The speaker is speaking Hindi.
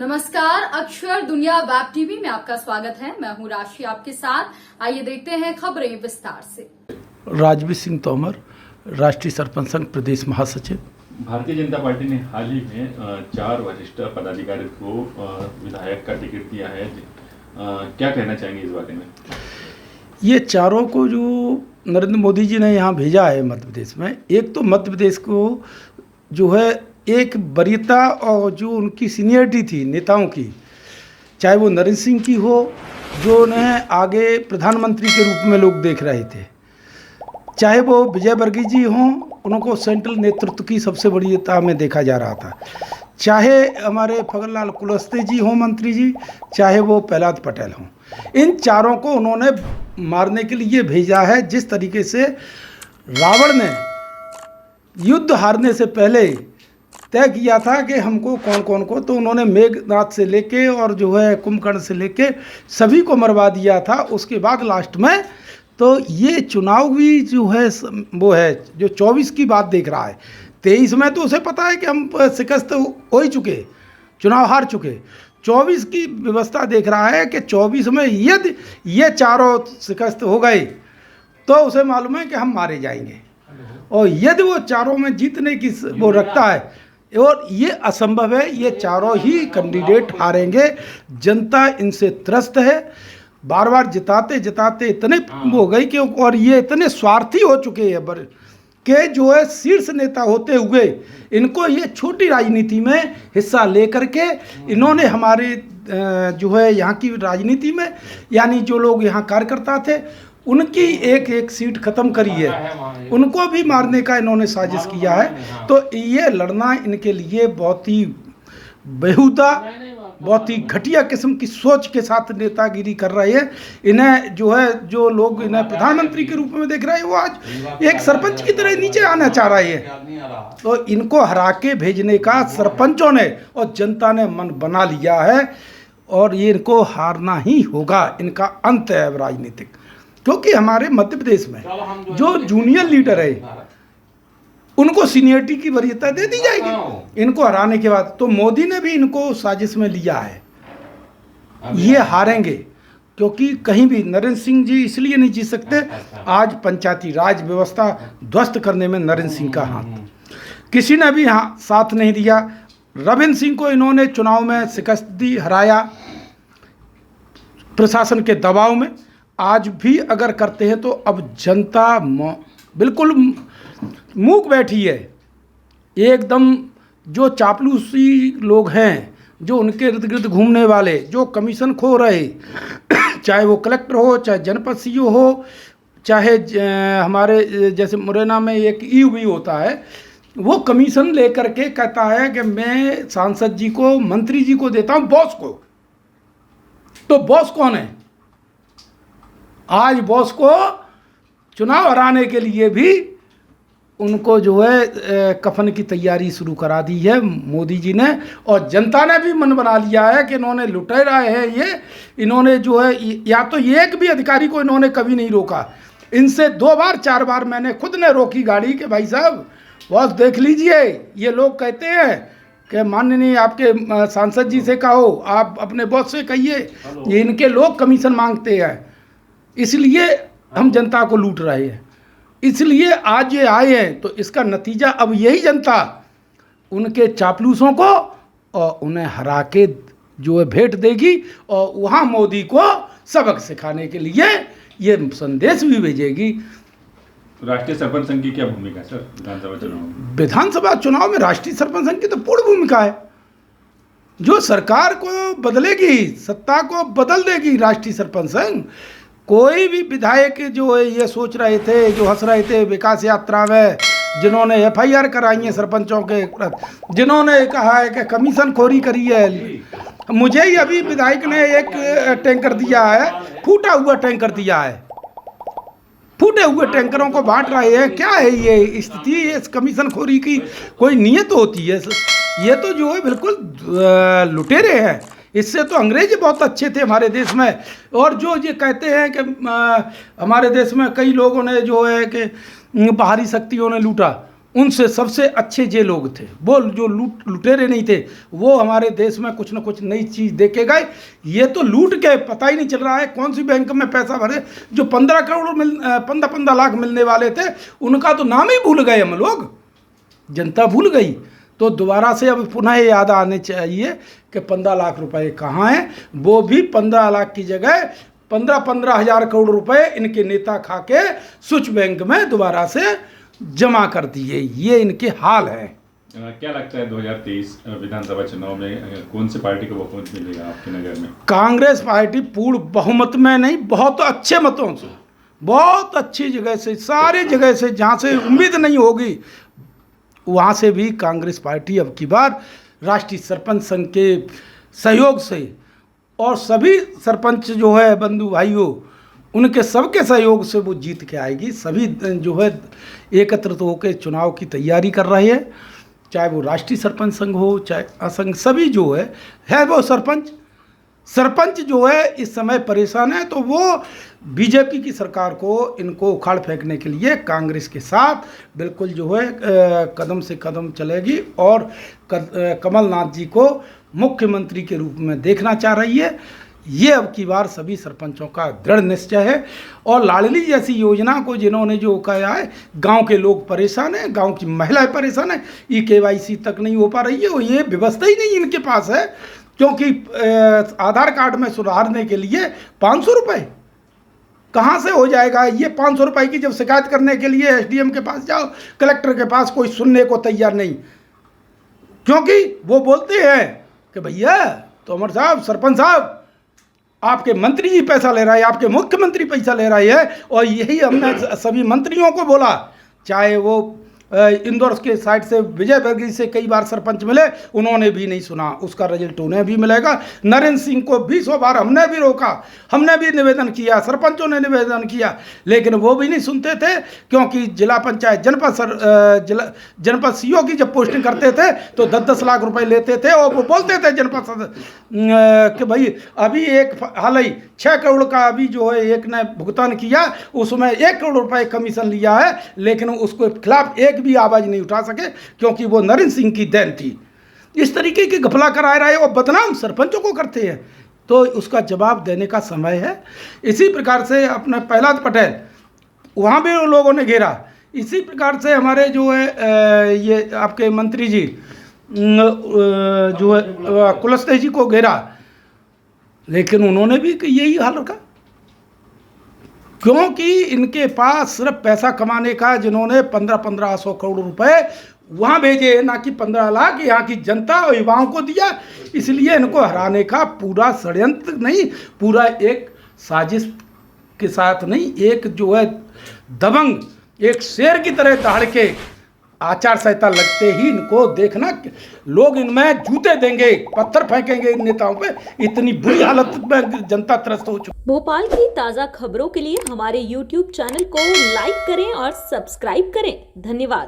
नमस्कार, अक्षर दुनिया वेब टीवी में आपका स्वागत है। मैं हूं राशि आपके साथ। आइए देखते हैं खबरें विस्तार से। राजवीर सिंह तोमर, राष्ट्रीय सरपंच संघ प्रदेश महासचिव। भारतीय जनता पार्टी ने हाल ही में 4 वरिष्ठ पदाधिकारी को विधायक का टिकट दिया है। क्या कहना चाहेंगे इस बारे में? ये चारों को जो नरेंद्र मोदी जी ने यहाँ भेजा है मध्य प्रदेश में, एक तो मध्य प्रदेश को जो है एक वरीयता और जो उनकी सीनियरिटी थी नेताओं की, चाहे वो नरेंद्र सिंह की हो जो उन्हें आगे प्रधानमंत्री के रूप में लोग देख रहे थे, चाहे वो विजय वर्गीय जी हों, उनको सेंट्रल नेतृत्व की सबसे वरीयता में देखा जा रहा था, चाहे हमारे फगनलाल कुलस्ते जी हों मंत्री जी, चाहे वो प्रहलाद पटेल हों। इन चारों को उन्होंने मारने के लिए भेजा है। जिस तरीके से रावण ने युद्ध हारने से पहले तय किया था कि हमको कौन कौन को, तो उन्होंने मेघनाथ से लेके और जो है कुंभकर्ण से लेके सभी को मरवा दिया था। उसके बाद लास्ट में तो ये चुनाव भी जो है वो है जो 24 की बात देख रहा है। 23 में तो उसे पता है कि हम शिकस्त हो ही चुके, चुनाव हार चुके। 24 की व्यवस्था देख रहा है कि 24 में यदि ये चारों शिकस्त हो गए तो उसे मालूम है कि हम मारे जाएंगे, और यदि वो चारों में जीतने की वो रखता है, और ये असंभव है, ये चारों ही कैंडिडेट हारेंगे। जनता इनसे त्रस्त है, बार बार जिताते जिताते इतने हो गई कि, और ये इतने स्वार्थी हो चुके हैं कि जो है शीर्ष नेता होते हुए इनको ये छोटी राजनीति में हिस्सा लेकर के इन्होंने हमारे जो है यहाँ की राजनीति में, यानी जो लोग यहाँ कार्यकर्ता थे उनकी एक एक सीट खत्म करी है, उनको भी मारने का इन्होंने साजिश किया है। तो ये लड़ना इनके लिए बहुत ही बेहुदा, बहुत ही घटिया किस्म की सोच के साथ नेतागिरी कर रहे हैं। इन्हें जो है जो लोग इन्हें प्रधानमंत्री के रूप में देख रहे हैं, वो आज एक सरपंच की तरह नीचे आना चाह रहे हैं। तो इनको हरा के भेजने का सरपंचों ने और जनता ने मन बना लिया है, और ये इनको हारना ही होगा। इनका अंत है राजनीतिक, क्योंकि हमारे मध्य प्रदेश में जो जूनियर लीडर है उनको सीनियरिटी की वरीयता दे दी जाएगी इनको हराने के बाद। तो मोदी ने भी इनको साजिश में लिया है, ये हारेंगे, क्योंकि कहीं भी नरेंद्र सिंह जी इसलिए नहीं जीत सकते। आज पंचायती राज व्यवस्था ध्वस्त करने में नरेंद्र सिंह का हाथ, किसी ने भी साथ नहीं दिया। रविंद्र सिंह को इन्होंने चुनाव में शिकस्त दी, हराया प्रशासन के दबाव में। आज भी अगर करते हैं तो अब जनता बिल्कुल मूक बैठी है एकदम। जो चापलूसी लोग हैं, जो उनके इर्द गिर्द घूमने वाले, जो कमीशन खो रहे, चाहे वो कलेक्टर हो, चाहे जनपद सीईओ हो, चाहे हमारे जैसे मुरैना में एक ईओबी होता है, वो कमीशन लेकर के कहता है कि मैं सांसद जी को, मंत्री जी को देता हूँ, बॉस को। तो बॉस कौन है? आज बॉस को चुनाव हराने के लिए भी उनको जो है कफन की तैयारी शुरू करा दी है मोदी जी ने, और जनता ने भी मन बना लिया है कि इन्होंने लुटेरा है ये। इन्होंने जो है या तो एक भी अधिकारी को इन्होंने कभी नहीं रोका। इनसे 2 बार 4 बार मैंने खुद ने रोकी गाड़ी कि भाई साहब बॉस देख लीजिए, ये लोग कहते हैं कि माननीय आपके सांसद जी से कहो, आप अपने बॉस से कहिए, ये इनके लोग कमीशन मांगते हैं, इसलिए हम जनता को लूट रहे हैं, इसलिए आज ये आए हैं। तो इसका नतीजा अब यही जनता उनके चापलूसों को और उन्हें हरा के जो है भेंट देगी, और वहाँ मोदी को सबक सिखाने के लिए ये संदेश भी भेजेगी। राष्ट्रीय सरपंच संघ की क्या भूमिका है सर विधानसभा चुनाव में? विधानसभा चुनाव में राष्ट्रीय सरपंच संघ की तो पूर्ण भूमिका है। जो सरकार को बदलेगी, सत्ता को बदल देगी राष्ट्रीय सरपंच संघ। कोई भी विधायक जो है ये सोच रहे थे, जो हंस रहे थे विकास यात्रा में, जिन्होंने FIR कराई है सरपंचों के, जिन्होंने कहा है कि कमीशन खोरी करी है, मुझे ही अभी विधायक ने एक टैंकर दिया है, फूटा हुआ टैंकर दिया है, फूटे हुए टैंकरों को बांट रहे हैं। क्या है ये स्थिति? इस कमीशन खोरी की कोई नीयत होती है? ये तो जो है बिल्कुल लुटेरे हैं। इससे तो अंग्रेज बहुत अच्छे थे हमारे देश में। और जो ये कहते हैं कि हमारे देश में कई लोगों ने जो है कि बाहरी शक्तियों ने लूटा, उनसे सबसे अच्छे ये लोग थे। वो जो लुटेरे नहीं थे, वो हमारे देश में कुछ ना कुछ नई चीज़ दे के गए। ये तो लूट के पता ही नहीं चल रहा है कौन सी बैंक में पैसा भरे। जो 15 लाख मिलने वाले थे, उनका तो नाम ही भूल गए हम लोग, जनता भूल गई। तो दोबारा से अब पुनः याद आने चाहिए कि 15 लाख रुपए कहाँ हैं। वो भी 15 लाख की जगह 15 हज़ार करोड़ रुपए इनके नेता खा के स्विच बैंक में दोबारा से जमा कर दिए। ये इनके हाल है। क्या लगता है 2023 विधानसभा चुनाव में कौन सी पार्टी को बहुमत मिलेगा आपके नगर में? कांग्रेस पार्टी पूर्ण बहुमत में नहीं, बहुत अच्छे मतों से, बहुत अच्छी जगह से, सारी जगह से, जहाँ से उम्मीद नहीं होगी वहाँ से भी कांग्रेस पार्टी अब की बार राष्ट्रीय सरपंच संघ के सहयोग से और सभी सरपंच जो है बंधु भाइयों, उनके सबके सहयोग से वो जीत के आएगी। सभी जो है एकत्रित होकर चुनाव की तैयारी कर रहे हैं, चाहे वो राष्ट्रीय सरपंच संघ हो चाहे असंघ, सभी जो है वो सरपंच जो है इस समय परेशान है। तो वो बीजेपी की सरकार को इनको उखाड़ फेंकने के लिए कांग्रेस के साथ बिल्कुल जो है कदम से कदम चलेगी और कमलनाथ जी को मुख्यमंत्री के रूप में देखना चाह रही है। ये अब की बार सभी सरपंचों का दृढ़ निश्चय है। और लाडली जैसी योजना को जिन्होंने जो कहा है, गांव के लोग परेशान हैं, गांव की महिलाएं परेशान हैं, KYC तक नहीं हो पा रही है। और ये व्यवस्था ही नहीं इनके पास है, क्योंकि आधार कार्ड में सुधारने के लिए 500 रुपये कहाँ से हो जाएगा। ये 500 रुपये की जब शिकायत करने के लिए SDM के पास जाओ, कलेक्टर के पास, कोई सुनने को तैयार नहीं, क्योंकि वो बोलते हैं कि भैया तोमर साहब, सरपंच साहब, आपके मंत्री जी पैसा ले रहा है, आपके मुख्यमंत्री पैसा ले रही है। और यही हमने सभी मंत्रियों को बोला, चाहे वो इंदौर के साइड से विजय वर्गीय से कई बार सरपंच मिले, उन्होंने भी नहीं सुना। उसका रिजल्ट उन्हें भी मिलेगा। नरेंद्र सिंह को 20 बार हमने भी रोका, हमने भी निवेदन किया, सरपंचों ने निवेदन किया, लेकिन वो भी नहीं सुनते थे। क्योंकि जिला पंचायत जनपद CO की जब पोस्टिंग करते थे तो 10-10 लाख रुपए लेते थे। और वो बोलते थे जनपद कि भाई अभी एक हाल ही 6 करोड़ का अभी जो है एक ने भुगतान किया, उसमें 1 करोड़ रुपए कमीशन लिया है, लेकिन उसके खिलाफ एक भी आवाज नहीं उठा सके, क्योंकि वो नरेंद्र सिंह की देन थी। इस तरीके की घपला करा रहे और बदनाम सरपंचों को करते हैं, तो उसका जवाब देने का समय है। इसी प्रकार से अपने प्रहलाद पटेल, वहाँ भी उन लोगों ने घेरा। इसी प्रकार से हमारे जो है ये आपके मंत्री जी जो है कुलस्ते जी को घेरा, लेकिन उन्होंने भी यही हाल रखा, क्योंकि इनके पास सिर्फ पैसा कमाने का, जिन्होंने 1500 करोड़ रुपए वहाँ भेजे, ना कि 15 लाख यहाँ की जनता और युवाओं को दिया। इसलिए इनको हराने का पूरा षड्यंत्र नहीं, पूरा एक साजिश के साथ नहीं, एक जो है दबंग, एक शेर की तरह दहाड़ के आचार संहिता लगते ही इनको देखना, लोग इनमें जूते देंगे, पत्थर फेंकेंगे इन नेताओं पे। इतनी बुरी हालत में जनता त्रस्त हो चुकी। भोपाल की ताज़ा खबरों के लिए हमारे YouTube चैनल को लाइक करें और सब्सक्राइब करें। धन्यवाद।